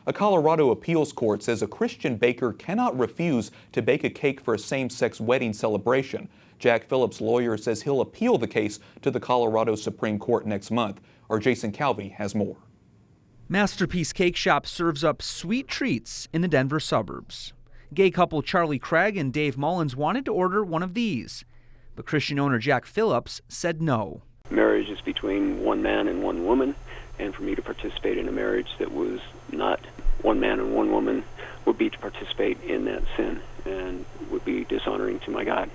A Colorado appeals court says a Christian baker cannot refuse to bake a cake for a same-sex wedding celebration. Jack Phillips' lawyer says he'll appeal the case to the Colorado Supreme Court next month. Our Jason Calvi has more. Masterpiece Cake Shop serves up sweet treats in the Denver suburbs. Gay couple Charlie Craig and Dave Mullins wanted to order one of these, but Christian owner Jack Phillips said no. Marriage is between one man and one woman, and for me to participate in a marriage that was not one man and one woman would be to participate in that sin and would be dishonoring to my God.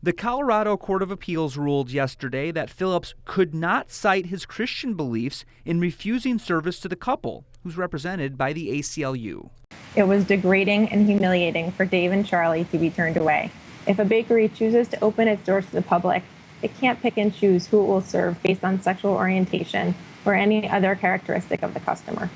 The Colorado Court of Appeals ruled yesterday that Phillips could not cite his Christian beliefs in refusing service to the couple, who's represented by the ACLU. It was degrading and humiliating for Dave and Charlie to be turned away. If a bakery chooses to open its doors to the public, it can't pick and choose who it will serve based on sexual orientation or any other characteristic of the customer.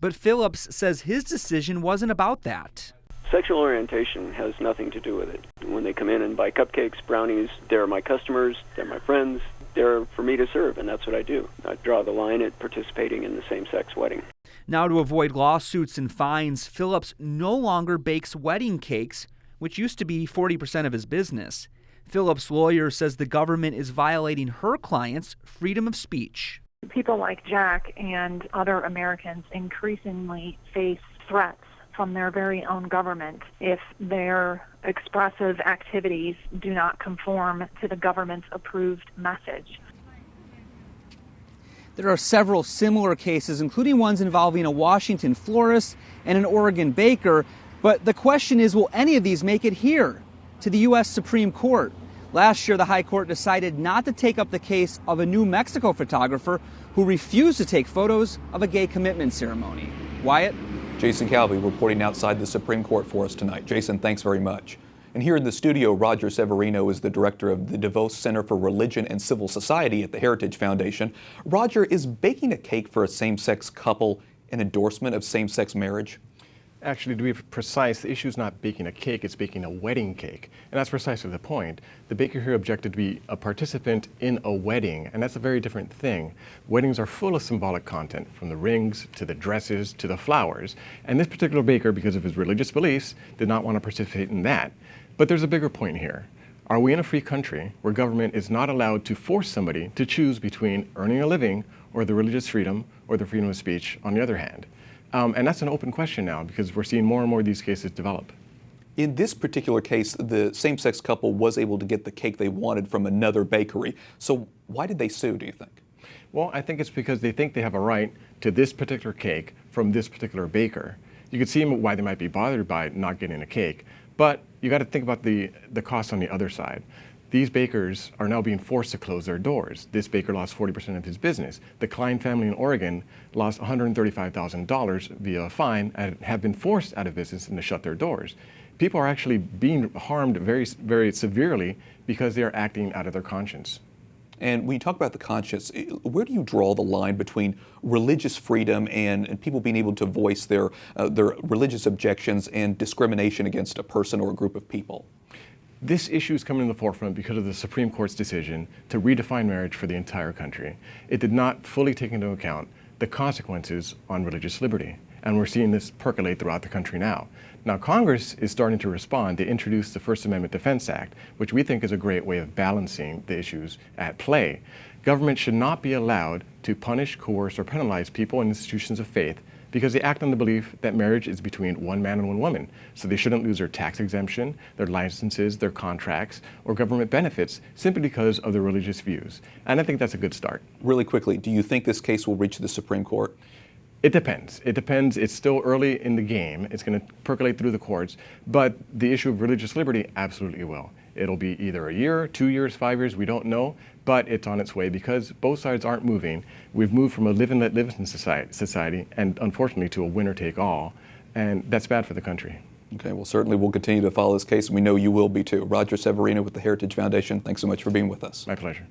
But Phillips says his decision wasn't about that. Sexual orientation has nothing to do with it. When they come in and buy cupcakes, brownies, they're my customers, they're my friends, they're for me to serve, and that's what I do. I draw the line at participating in the same-sex wedding. Now, to avoid lawsuits and fines, Phillips no longer bakes wedding cakes, which used to be 40% of his business. Phillips' lawyer says the government is violating her client's freedom of speech. People like Jack and other Americans increasingly face threats from their very own government if their expressive activities do not conform to the government's approved message. There are several similar cases, including ones involving a Washington florist and an Oregon baker. But the question is, will any of these make it here to the U.S. Supreme Court? Last year, the High Court decided not to take up the case of a New Mexico photographer who refused to take photos of a gay commitment ceremony. Wyatt? Jason Calvi reporting outside the Supreme Court for us tonight. Jason, thanks very much. And here in the studio, Roger Severino is the director of the DeVos Center for Religion and Civil Society at the Heritage Foundation. Roger, is baking a cake for a same-sex couple an endorsement of same-sex marriage? Actually, to be precise, the issue is not baking a cake, it's baking a wedding cake. And that's precisely the point. The baker here objected to be a participant in a wedding, and that's a very different thing. Weddings are full of symbolic content, from the rings to the dresses to the flowers. And this particular baker, because of his religious beliefs, did not want to participate in that. But there's a bigger point here. Are we in a free country where government is not allowed to force somebody to choose between earning a living or the religious freedom or the freedom of speech on the other hand? And that's an open question now because we're seeing more and more of these cases develop. In this particular case, the same-sex couple was able to get the cake they wanted from another bakery. So why did they sue, do you think? Well, I think it's because they think they have a right to this particular cake from this particular baker. You could see why they might be bothered by not getting a cake, but you got to think about the cost on the other side. These bakers are now being forced to close their doors. This baker lost 40% of his business. The Klein family in Oregon lost $135,000 via a fine and have been forced out of business and to shut their doors. People are actually being harmed very, very severely because they are acting out of their conscience. And when you talk about the conscience, where do you draw the line between religious freedom and people being able to voice their religious objections and discrimination against a person or a group of people? This issue is coming to the forefront because of the Supreme Court's decision to redefine marriage for the entire country. It did not fully take into account the consequences on religious liberty, and we're seeing this percolate throughout the country now. Now, Congress is starting to respond. They introduced the First Amendment Defense Act, which we think is a great way of balancing the issues at play. Government should not be allowed to punish, coerce, or penalize people and institutions of faith because they act on the belief that marriage is between one man and one woman. So they shouldn't lose their tax exemption, their licenses, their contracts, or government benefits simply because of their religious views. And I think that's a good start. Really quickly, do you think this case will reach the Supreme Court? It depends. It depends. It's still early in the game. It's going to percolate through the courts. But the issue of religious liberty absolutely will. It'll be either a year, 2 years, 5 years, we don't know, but it's on its way because both sides aren't moving. We've moved from a live and let live in society and unfortunately to a winner take all, and that's bad for the country. Okay, well certainly we'll continue to follow this case and we know you will be too. Roger Severino with the Heritage Foundation, thanks so much for being with us. My pleasure.